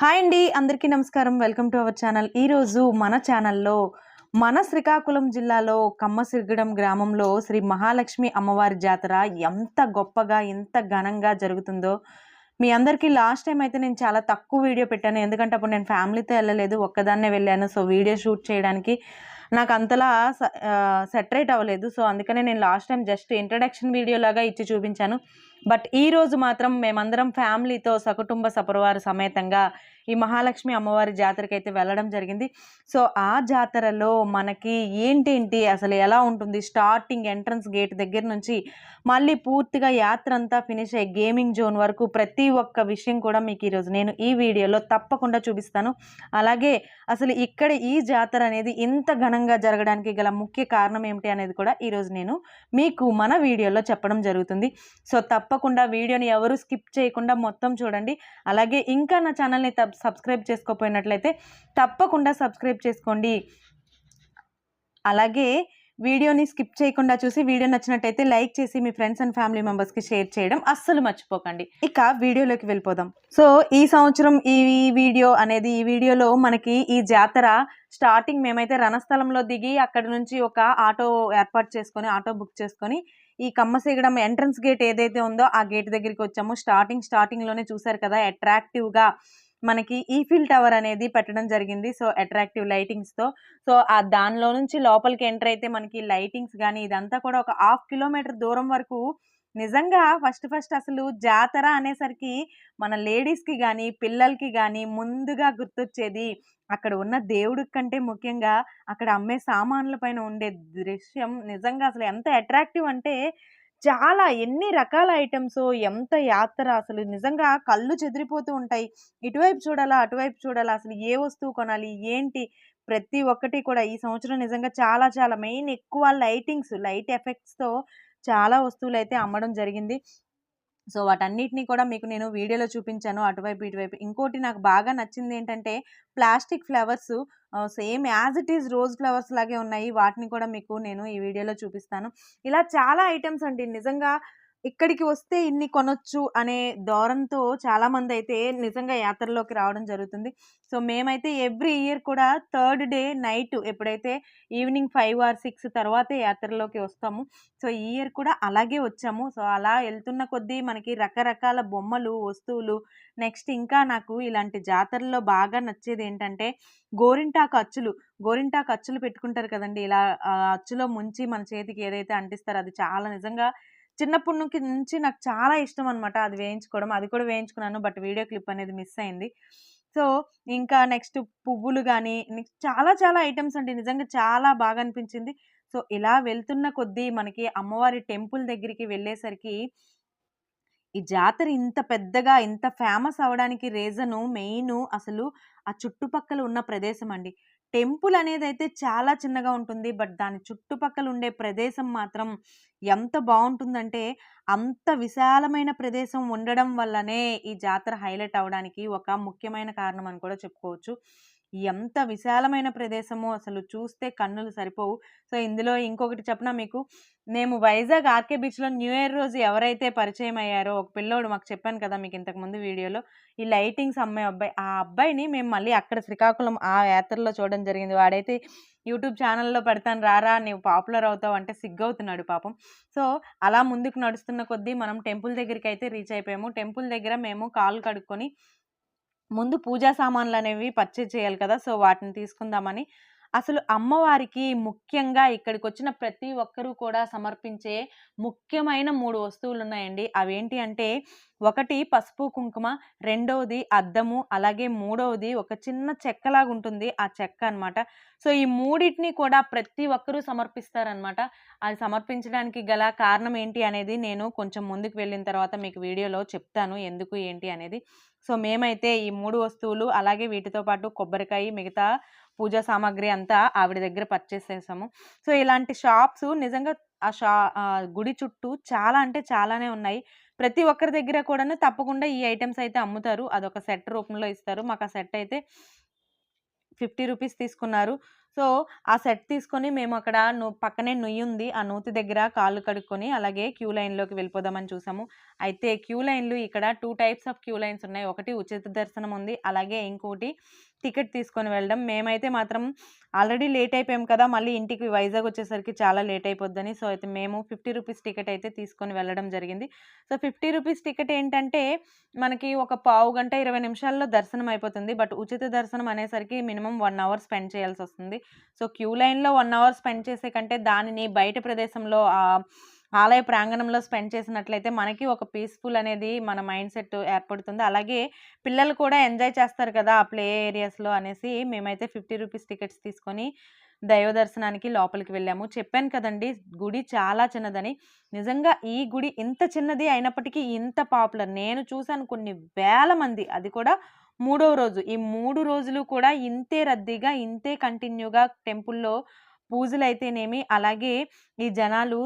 Hi అండి, అందరికీ నమస్కారం. Welcome to our channel. ఈరోజు మన ఛానల్లో మన శ్రీకాకుళం జిల్లాలో కమ్మసిరిగడం గ్రామంలో శ్రీ మహాలక్ష్మి అమ్మవారి జాతర ఎంత గొప్పగా, ఎంత ఘనంగా జరుగుతుందో మీ అందరికీ లాస్ట్ టైం అయితే నేను చాలా తక్కువ వీడియో పెట్టాను. ఎందుకంటే అప్పుడు నేను ఫ్యామిలీతో వెళ్ళలేదు, ఒక్కదాన్నే వెళ్ళాను. సో వీడియో షూట్ చేయడానికి నాకు అంతలా సెటరేట్ అవ్వలేదు. సో అందుకనే నేను last time just introduction video లాగా ఇచ్చి చూపించాను. బట్ ఈరోజు మాత్రం మేమందరం ఫ్యామిలీతో సకుటుంబ సపరివార సమేతంగా ఈ మహాలక్ష్మి అమ్మవారి జాతరకి అయితే వెళ్ళడం జరిగింది. సో ఆ జాతరలో మనకి ఏంటేంటి అసలు ఎలా ఉంటుంది, స్టార్టింగ్ ఎంట్రన్స్ గేట్ దగ్గర నుంచి మళ్ళీ పూర్తిగా యాత్ర అంతా ఫినిష్ అయ్యి గేమింగ్ జోన్ వరకు ప్రతి ఒక్క విషయం కూడా మీకు ఈరోజు నేను ఈ వీడియోలో తప్పకుండా చూపిస్తాను. అలాగే అసలు ఇక్కడ ఈ జాతర అనేది ఇంత ఘనంగా జరగడానికి గల ముఖ్య కారణం ఏమిటి అనేది కూడా ఈరోజు నేను మీకు మన వీడియోలో చెప్పడం జరుగుతుంది. సో తప్పకుండా వీడియోని ఎవరు స్కిప్ చేయకుండా మొత్తం చూడండి. అలాగే ఇంకా నా ఛానల్ని సబ్స్క్రైబ్ చేసుకోకపోయినట్లయితే తప్పకుండా సబ్స్క్రైబ్ చేసుకోండి. అలాగే వీడియోని స్కిప్ చేయకుండా చూసి వీడియో నచ్చినట్టయితే లైక్ చేసి మీ ఫ్రెండ్స్ అండ్ ఫ్యామిలీ మెంబర్స్కి షేర్ చేయడం అస్సలు మర్చిపోకండి. ఇక వీడియోలోకి వెళ్ళిపోదాం. సో ఈ సంవత్సరం ఈ వీడియోలో మనకి ఈ జాతర స్టార్టింగ్ మేమైతే రణస్థలంలో దిగి అక్కడ నుంచి ఒక ఆటో ఏర్పాటు చేసుకొని ఆటో బుక్ చేసుకొని ఈ కమ్మసిగడం ఎంట్రన్స్ గేట్ ఏదైతే ఉందో ఆ గేట్ దగ్గరికి వచ్చాము. స్టార్టింగ్లోనే చూసారు కదా, అట్రాక్టివ్గా మనకి ఈఫిల్ టవర్ అనేది పెట్టడం జరిగింది. So attractive లైటింగ్స్తో. సో దానిలో నుంచి లోపలికి ఎంటర్ అయితే మనకి లైటింగ్స్ కానీ ఇదంతా కూడా ఒక 1/2 కిలోమీటర్ దూరం వరకు నిజంగా ఫస్ట్ అసలు జాతర అనేసరికి మన లేడీస్కి కానీ పిల్లలకి కానీ ముందుగా గుర్తొచ్చేది అక్కడ ఉన్న దేవుడి కంటే ముఖ్యంగా అక్కడ అమ్మే సామాన్ల పైన ఉండే దృశ్యం నిజంగా అసలు ఎంత అట్రాక్టివ్ అంటే చాలా ఎన్ని రకాల ఐటమ్స్, ఎంత యాత్ర అసలు నిజంగా కళ్ళు చెదిరిపోతూ ఉంటాయి. ఇటువైపు చూడాలా, అటువైపు చూడాలా, అసలు ఏ వస్తువు కొనాలి, ఏంటి ప్రతి ఒక్కటి కూడా ఈ సంవత్సరం నిజంగా చాలా మెయిన్ ఎక్కువ లైట్ ఎఫెక్ట్స్‌తో చాలా వస్తువులైతే అమ్మడం జరిగింది. సో వాటన్నిటిని కూడా మీకు నేను వీడియోలో చూపించాను అటువైపు, ఇటువైపు. ఇంకోటి నాకు బాగా నచ్చింది ఏంటంటే plastic flowers same as it is rose flowers లాగే ఉన్నాయి. వాటిని కూడా మీకు నేను ఈ వీడియోలో చూపిస్తాను. ఇలా చాలా ఐటమ్స్ అండి. నిజంగా ఇక్కడికి వస్తే ఇన్ని కొనొచ్చు అనే ధోరణితో చాలామంది అయితే నిజంగా యాత్రలోకి రావడం జరుగుతుంది. సో మేమైతే ఎవ్రీ ఇయర్ కూడా థర్డ్ డే నైట్ ఎప్పుడైతే ఈవినింగ్ 5 ఆర్ 6 తర్వాతే యాత్రలోకి వస్తాము. సో ఈ ఇయర్ కూడా అలాగే వచ్చాము. సో అలా వెళ్తున్న కొద్దీ మనకి రకరకాల బొమ్మలు, వస్తువులు, నెక్స్ట్ ఇంకా నాకు ఇలాంటి జాతరలో బాగా నచ్చేది ఏంటంటే గోరింటాకు అచ్చులు పెట్టుకుంటారు కదండి. ఇలా అచ్చులో ముంచి మన చేతికి ఏదైతే అంటిస్తారో అది చాలా నిజంగా చిన్నప్పటి నుంచి నాకు చాలా ఇష్టం అనమాట అది వేయించుకోవడం. అది కూడా వేయించుకున్నాను. బట్ వీడియో క్లిప్ అనేది మిస్ అయింది. సో ఇంకా నెక్స్ట్ పువ్వులు గానీ, నెక్స్ట్ చాలా ఐటమ్స్ అండి. నిజంగా చాలా బాగా అనిపించింది. సో ఇలా వెళ్తున్న కొద్దీ మనకి అమ్మవారి టెంపుల్ దగ్గరికి వెళ్ళేసరికి ఈ జాతర ఇంత పెద్దగా, ఇంత ఫేమస్ అవ్వడానికి రీజను మెయిను అసలు ఆ చుట్టుపక్కల ఉన్న ప్రదేశం అండి. టెంపుల్ అనేదైతే చాలా చిన్నగా ఉంటుంది. బట్ దాని చుట్టుపక్కల ఉండే ప్రదేశం మాత్రం ఎంత బావుంటుందంటే, అంత విశాలమైన ప్రదేశం ఉండడం వల్లనే ఈ జాతర హైలైట్ అవ్వడానికి ఒక ముఖ్యమైన కారణం అని కూడా చెప్పుకోవచ్చు. ఎంత విశాలమైన ప్రదేశమో అసలు చూస్తే కన్నులు సరిపోవు. సో ఇందులో ఇంకొకటి చెప్పనా మీకు? మేము వైజాగ్ ఆర్‌కే బీచ్‌లో న్యూ ఇయర్ రోజు ఎవరైతే పరిచయం అయ్యారో ఒక పిల్లోడు మాకు చెప్పాను కదా మీకు ఇంతకుముందు వీడియోలో. ఈ లైటింగ్స్ అమ్మే అబ్బాయి. ఆ అబ్బాయిని మేము మళ్ళీ అక్కడ శ్రీకాకుళం ఆ యాత్రలో చూడడం జరిగింది. వాడైతే యూట్యూబ్ ఛానెల్‌లో పెడతాను రారా నువ్వు పాపులర్ అవుతావు అంటే సిగ్గవుతున్నాడు పాపం. సో అలా ముందుకు నడుస్తున్న కొద్దీ మనం టెంపుల్ దగ్గరికైతే రీచ్ అయిపోయాము. టెంపుల్ దగ్గర మేము కాళ్ళు కడుక్కొని ముందు పూజా సామాన్లనేవి పర్చేజ్ చేయాలి కదా! సో వాటిని తీసుకుందామని అసలు అమ్మవారికి ముఖ్యంగా ఇక్కడికొచ్చిన ప్రతి ఒక్కరూ కూడా సమర్పించే ముఖ్యమైన 3 వస్తువులున్నాయండి. అవేంటి అంటే ఒకటి పసుపు, కుంకుమ, రెండోది అద్దము, అలాగే మూడోది ఒక చిన్న చెక్కలాగుంటుంది. ఆ చెక్క అనమాట. సో ఈ మూడిటిని కూడా ప్రతి ఒక్కరూ సమర్పిస్తారనమాట. అది సమర్పించడానికి గల కారణం ఏంటి అనేది నేను కొంచెం ముందుకు వెళ్ళిన తర్వాత మీకు వీడియోలో చెప్తాను. ఎందుకు ఏంటి అనేది. సో మేమైతే ఈ 3 వస్తువులు అలాగే వీటితో పాటు కొబ్బరికాయ, మిగతా పూజా సామాగ్రి అంతా ఆవిడ దగ్గర పర్చేస్ చేసాము. సో ఇలాంటి షాప్స్ నిజంగా గుడి చుట్టూ చాలా అంటే చాలానే ఉన్నాయి. ప్రతి ఒక్కరి దగ్గర కూడాను తప్పకుండా ఈ ఐటెమ్స్ అయితే అమ్ముతారు. అదొక సెట్ రూపంలో ఇస్తారు. మాకు ఆ సెట్ అయితే రూ. 50 తీసుకున్నారు. సో, ఆ సెట్ తీసుకొని మేము అక్కడ పక్కనే నుయ్యి ఉంది. ఆ నూతి దగ్గర కాళ్ళు కడుక్కొని అలాగే క్యూ లైన్‌లోకి వెళ్ళిపోదామని చూసాము. అయితే క్యూ లైన్‌లు ఇక్కడ 2 టైప్స్ ఆఫ్ క్యూ లైన్స్ ఉన్నాయి. ఒకటి ఉచిత దర్శనం ఉంది. అలాగే ఇంకోటి టికెట్ తీసుకొని వెళ్ళడం. మేమైతే మాత్రం ఆల్రెడీ లేట్ అయిపోయాం కదా! మళ్ళీ ఇంటికి వైజాగ్ వచ్చేసరికి చాలా లేట్ అయిపోద్దని. సో, అయితే మేము రూ. 50 టికెట్ అయితే తీసుకొని వెళ్ళడం జరిగింది. సో, రూ. 50 టికెట్ ఏంటంటే మనకి ఒక పావుగంట, 20 నిమిషాల్లో దర్శనం అయిపోతుంది. బట్ ఉచిత దర్శనం అనేసరికి మినిమమ్ 1 అవర్ స్పెండ్ చేయాల్సొస్తుంది. సో, క్యూ లైన్‌లో 1 అవర్ స్పెండ్ చేసే కంటే దానిని బయట ప్రదేశంలో ఆలయ ప్రాంగణంలో స్పెండ్ చేసినట్లయితే మనకి ఒక పీస్‌ఫుల్ అనేది మన మైండ్ సెట్ ఏర్పడుతుంది. అలాగే పిల్లలు కూడా ఎంజాయ్ చేస్తారు కదా! ఆ ప్లే ఏరియాస్‌లో అనేసి మేమైతే రూ. 50 టికెట్స్ తీసుకొని దైవ దర్శనానికి లోపలికి వెళ్ళాము. చెప్పాను కదండీ! గుడి చాలా చిన్నదని. నిజంగా ఈ గుడి ఇంత చిన్నది అయినప్పటికీ ఇంత పాపులర్. నేను చూసాను కొన్ని వేల మంది. అది కూడా మూడవ రోజు. ఈ 3 రోజులు కూడా ఇంతే రద్దీగా, ఇంతే కంటిన్యూగా టెంపుల్‌లో పూజలైతేనేమి, అలాగే ఈ జనాలు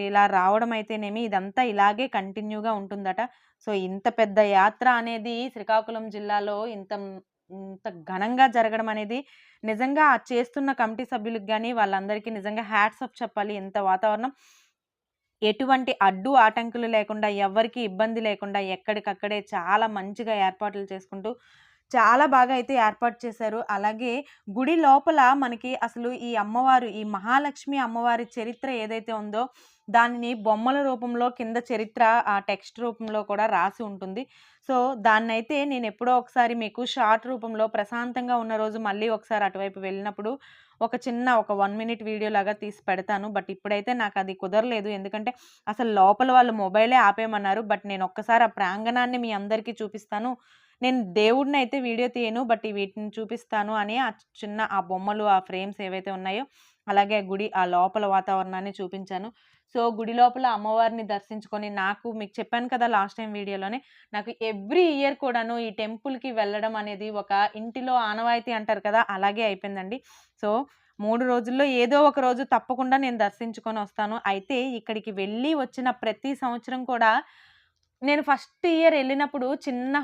ఇలా రావడం అయితేనేమి, ఇదంతా ఇలాగే కంటిన్యూగా ఉంటుందట. సో, ఇంత పెద్ద యాత్ర అనేది శ్రీకాకుళం జిల్లాలో ఇంత ఘనంగా జరగడం అనేది నిజంగా ఆ చేస్తున్న కమిటీ సభ్యులకి గాని, వాళ్ళందరికీ నిజంగా హ్యాట్స్ ఆఫ్ చెప్పాలి. ఇంత వాతావరణం ఎటువంటి అడ్డు ఆటంకులు లేకుండా, ఎవ్వరికీ ఇబ్బంది లేకుండా ఎక్కడికక్కడే చాలా మంచిగా ఏర్పాట్లు చేసుకుంటూ, చాలా బాగా అయితే ఏర్పాటు చేశారు. అలాగే గుడి లోపల మనకి అసలు ఈ అమ్మవారు, ఈ మహాలక్ష్మి అమ్మవారి చరిత్ర ఏదైతే ఉందో, దానిని బొమ్మల రూపంలో కింద చరిత్ర టెక్స్ట్ రూపంలో కూడా రాసి ఉంటుంది. సో, దాన్నైతే నేనెప్పుడో ఒకసారి మీకు షార్ట్ రూపంలో ప్రశాంతంగా ఉన్న రోజు మళ్ళీ ఒకసారి అటువైపు వెళ్ళినప్పుడు ఒక 1 మినిట్ వీడియోలాగా తీసి పెడతాను. బట్ ఇప్పుడైతే నాకది కుదరలేదు. ఎందుకంటే అసలు లోపల వాళ్ళు మొబైలే ఆపేయమన్నారు. బట్ నేనొక్కసారి ఆ ప్రాంగణాన్ని మీ అందరికీ చూపిస్తాను. నేను దేవుడినైతే వీడియో తీయను. బట్ వీటిని చూపిస్తాను అని ఆ బొమ్మలు, ఆ ఫ్రేమ్స్ ఏవైతే ఉన్నాయో, అలాగే గుడి ఆ లోపల వాతావరణాన్ని చూపించాను. సో, గుడి లోపల అమ్మవారిని దర్శించుకొని మీకు చెప్పాను కదా! లాస్ట్ టైమ్ వీడియోలోనే. నాకు ఎవ్రీ ఇయర్ కూడాను ఈ టెంపుల్‌కి వెళ్ళడం అనేది ఒక ఇంటిలో ఆనవాయితీ అంటారు కదా! అలాగే అయిపోయిందండి. సో, 3 రోజుల్లో ఏదో ఒక రోజు తప్పకుండా నేను దర్శించుకొనొస్తాను. అయితే ఇక్కడికి వెళ్ళి వచ్చిన ప్రతి సంవత్సరం కూడా నేను ఫస్ట్ ఇయర్ ఎళ్ళినప్పుడు చిన్న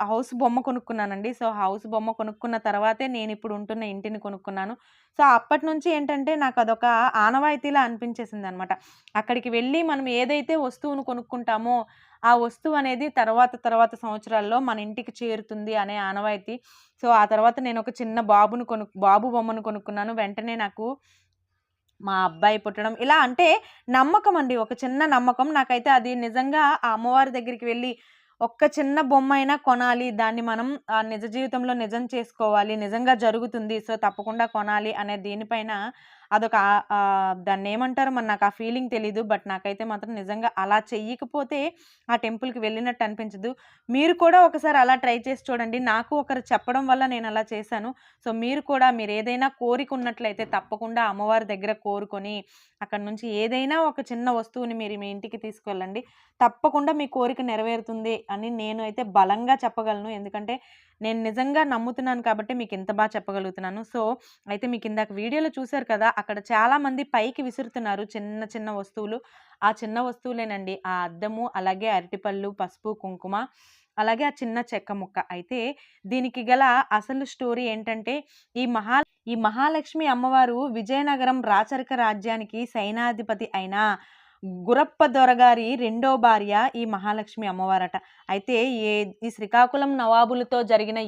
హౌస్ బొమ్మ కొనుక్కున్నానండి. సో, హౌస్ బొమ్మ కొనుక్కున్న తర్వాతే నేనిప్పుడు ఉంటున్న ఇంటిని కొనుక్కున్నాను. సో, అప్పటినుంచి ఏంటంటే నాకదొక ఆనవాయితీలా అనిపించేసిందనమాట. అక్కడికి వెళ్ళి మనం ఏదైతే వస్తువును కొనుక్కుంటామో, ఆ వస్తువనేది తర్వాత సంవత్సరాల్లో మన ఇంటికి చేరుతుంది అనే ఆనవాయితీ. సో, ఆ తర్వాత నేనొక చిన్న బాబు బొమ్మను కొనుక్కున్నాను. వెంటనే నాకు మా అబ్బాయి పుట్టడం. ఇలా అంటే నమ్మకమండి. ఒక చిన్న నమ్మకం. నాకైతే అది నిజంగా ఆ అమ్మవారి దగ్గరికి వెళ్లి ఒక్క చిన్న బొమ్మైనా కొనాలి. దాన్ని మనం నిజ జీవితంలో నిజం చేసుకోవాలి. నిజంగా జరుగుతుంది. సో, తప్పకుండా కొనాలి అనే దీనిపైన అదొక దాన్నేమంటారో మరి నాకు ఆ ఫీలింగ్ తెలీదు. బట్ నాకైతే మాత్రం నిజంగా అలా చెయ్యకపోతే ఆ టెంపుల్‌కి వెళ్ళినట్టు అనిపించదు. మీరు కూడా ఒకసారి అలా ట్రై చేసి చూడండి. నాకు ఒకరు చెప్పడం వల్ల నేనలా చేశాను. సో, మీరు కూడా మీరేదైనా కోరిక ఉన్నట్లయితే తప్పకుండా అమ్మవారి దగ్గర కోరుకొని, అక్కడి నుంచి ఏదైనా ఒక చిన్న వస్తువుని మీరు మీ ఇంటికి తీసుకువెళ్ళండి. తప్పకుండా మీ కోరిక నెరవేరుతుంది అని నేను అయితే బలంగా చెప్పగలను. ఎందుకంటే నేను నిజంగా నమ్ముతున్నాను కాబట్టి మీకింత చెప్పగలుగుతున్నాను. సో, అయితే మీకిందాక వీడియోలో చూసారు కదా! అక్కడ చాలామంది పైకి విసురుతున్నారు చిన్న వస్తువులు. ఆ చిన్న వస్తువులేనండి. ఆ అద్దము, అలాగే అరటిపళ్ళు, పసుపు, కుంకుమ, అలాగే ఆ చిన్న చెక్క ముక్క. అయితే దీనికి గల అసలు స్టోరీ ఏంటంటే ఈ మహాలక్ష్మి అమ్మవారు విజయనగరం రాచరిక రాజ్యానికి సైనాధిపతి అయిన గురప్ప దొరగారి రెండో భార్య ఈ మహాలక్ష్మి అమ్మవారట. అయితే ఈ శ్రీకాకుళం నవాబులతో జరిగిన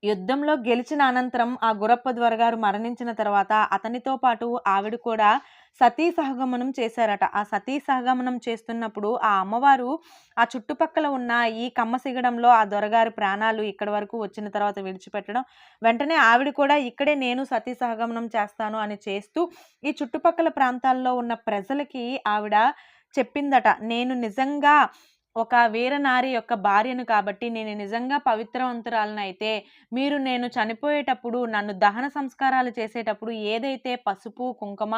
యుద్ధంలో గెలిచిన అనంతరం ఆ గురప్ప దొరగారు మరణించిన తర్వాత అతనితో పాటు ఆవిడ కూడా సతీ సహగమనం చేశారట. ఆ సతీ సహగమనం చేస్తున్నప్పుడు ఆ అమ్మవారు ఆ చుట్టుపక్కల ఉన్న ఈ కమ్మసిగడంలో ఆ దొరగారి ప్రాణాలు ఇక్కడి వరకు వచ్చిన తర్వాత విడిచిపెట్టడం, వెంటనే ఆవిడ కూడా ఇక్కడే నేను సతీ సహగమనం చేస్తాను అని చేస్తూ ఈ చుట్టుపక్కల ప్రాంతాల్లో ఉన్న ప్రజలకి ఆవిడ చెప్పిందట. నేను నిజంగా ఒక వీరనారి యొక్క భార్యను కాబట్టి నేను నిజంగా పవిత్రవంతురాలనైతే నేను చనిపోయేటప్పుడు నన్ను దహన సంస్కారాలు చేసేటప్పుడు ఏదైతే పసుపు, కుంకుమ,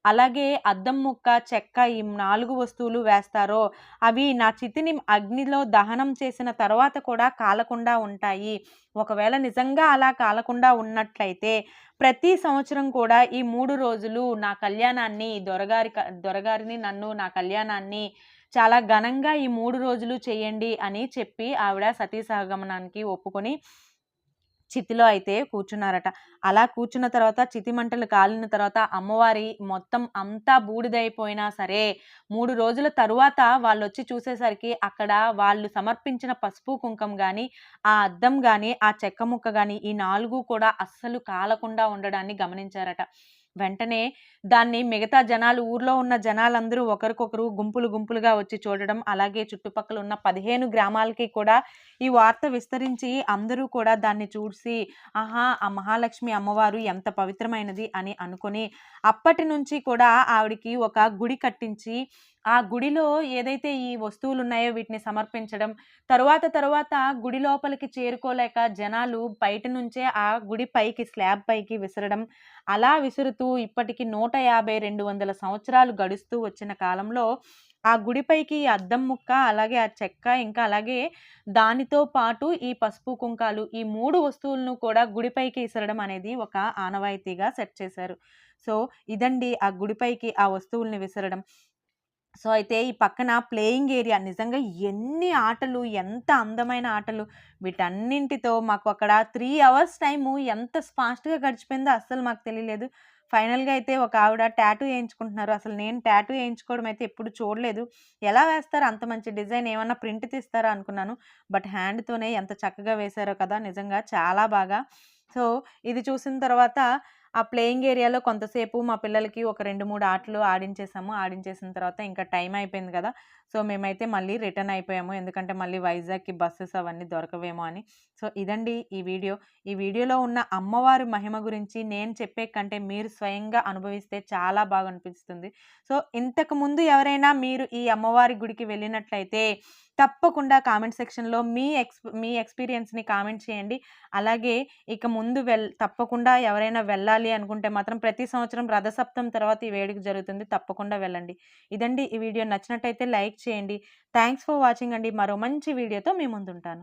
అలాగే అద్దం ముక్క, చెక్క ఈ 4 వస్తువులు వేస్తారో అవి నా చితిని అగ్నిలో దహనం చేసిన తర్వాత కూడా కాలకుండా ఉంటాయి. ఒకవేళ నిజంగా అలా కాలకుండా ఉన్నట్లయితే ప్రతి సంవత్సరం కూడా ఈ 3 రోజులు నా కళ్యాణాన్ని దొరగారిని నా కళ్యాణాన్ని చాలా ఘనంగా ఈ 3 రోజులు చేయండి అని చెప్పి ఆవిడ సతీ సహగమనానికి ఒప్పుకొని చితిలో అయితే కూర్చున్నారట. అలా కూర్చున్న తర్వాత చితి మంటలు కాలిన తర్వాత అమ్మవారి మొత్తం అంతా బూడిదైపోయినా సరే 3 రోజుల తరువాత వాళ్ళొచ్చి చూసేసరికి అక్కడ వాళ్ళు సమర్పించిన పసుపు, కుంకం గాని, ఆ అద్దం గాని, ఆ చెక్క ముక్క గాని ఈ 4 కూడా అస్సలు కాలకుండా ఉండడాన్ని గమనించారట. వెంటనే దాన్ని మిగతా జనాలు ఊర్లో ఉన్న జనాలందరూ ఒకరికొకరు గుంపులు గుంపులుగా వచ్చి చూడడం, అలాగే చుట్టుపక్కల ఉన్న 15 గ్రామాలకి కూడా ఈ వార్త విస్తరించి అందరూ కూడా దాన్ని చూసి, ఆహా! ఆ మహాలక్ష్మి అమ్మవారు ఎంత పవిత్రమైనది అని అనుకుని, అప్పటి నుంచి కూడా ఆవిడకి ఒక గుడి కట్టించి, ఆ గుడిలో ఏదైతే ఈ వస్తువులున్నాయో వీటిని సమర్పించడం, తరువాత గుడి లోపలికి చేరుకోలేక జనాలు బయట నుంచే ఆ గుడి పైకి స్లాబ్ పైకి విసరడం, అలా విసురుతూ ఇప్పటికి 150, 200 సంవత్సరాలు గడుస్తూ వచ్చిన కాలంలో ఆ గుడిపైకి ఈ అద్దం ముక్క, అలాగే ఆ చెక్క, ఇంకా అలాగే దానితో పాటు ఈ పసుపు, కుంకాలు ఈ 3 వస్తువులను కూడా గుడిపైకి ఇసరడం అనేది ఒక ఆనవాయితీగా సెట్ చేశారు. సో, ఇదండి ఆ గుడిపైకి ఆ వస్తువుల్ని విసరడం. సో, అయితే ఈ పక్కన ప్లేయింగ్ ఏరియా నిజంగా ఎన్ని ఆటలు, ఎంత అందమైన ఆటలు. వీటన్నింటితో మాకు అక్కడ 3 అవర్స్ టైము ఎంత ఫాస్ట్‌గా గడిచిపోయిందో అస్సలు మాకు తెలియలేదు. ఫైనల్‌గా అయితే ఒక ఆవిడ టాటూ ఏయించుకుంటున్నారు. అసలు నేను టాటూ ఏయించుకోవడం అయితే ఎప్పుడు చూడలేదు. ఎలా వేస్తారు అంత మంచి డిజైన్, ఏమన్నా ప్రింట్ తీస్తారా అనుకున్నాను. బట్ హ్యాండ్‌తోనే ఎంత చక్కగా వేశారో కదా! నిజంగా చాలా బాగా. సో, ఇది చూసిన తర్వాత ఆ ప్లేయింగ్ ఏరియాలో కొంతసేపు మా పిల్లలకి ఒక 2, 3 ఆటలు ఆడించేసాము. ఆడించేసిన తర్వాత ఇంకా టైం అయిపోయింది గదా! సో, మేమైతే మళ్ళీ రిటర్న్ అయిపోయాము. ఎందుకంటే మళ్ళీ వైజాగ్‌కి బసెస్ అవన్నీ దొరకవేమో అని. సో, ఇదండి ఈ వీడియో. ఈ వీడియోలో ఉన్న అమ్మవారి మహిమ గురించి నేను చెప్పే కంటే మీరు స్వయంగా అనుభవిస్తే చాలా బాగా అనిపిస్తుంది. సో, ఇంతకుముందు ఎవరైనా మీరు ఈ అమ్మవారి గుడికి వెళ్ళినట్లయితే తప్పకుండా కామెంట్ సెక్షన్‌లో మీ ఎక్స్‌పీరియన్స్‌ని కామెంట్ చేయండి. అలాగే ఇక ముందు తప్పకుండా ఎవరైనా వెళ్ళాలి అనుకుంటే మాత్రం ప్రతి సంవత్సరం రథసప్తమి తర్వాత ఈ వేడుక జరుగుతుంది. తప్పకుండా వెళ్ళండి. ఇదండి ఈ వీడియో నచ్చినట్టయితే లైక్ చేయండి. థాంక్స్ ఫర్ వాచింగ్ అండి. మరో మంచి వీడియోతో మీ ముందుంటాను.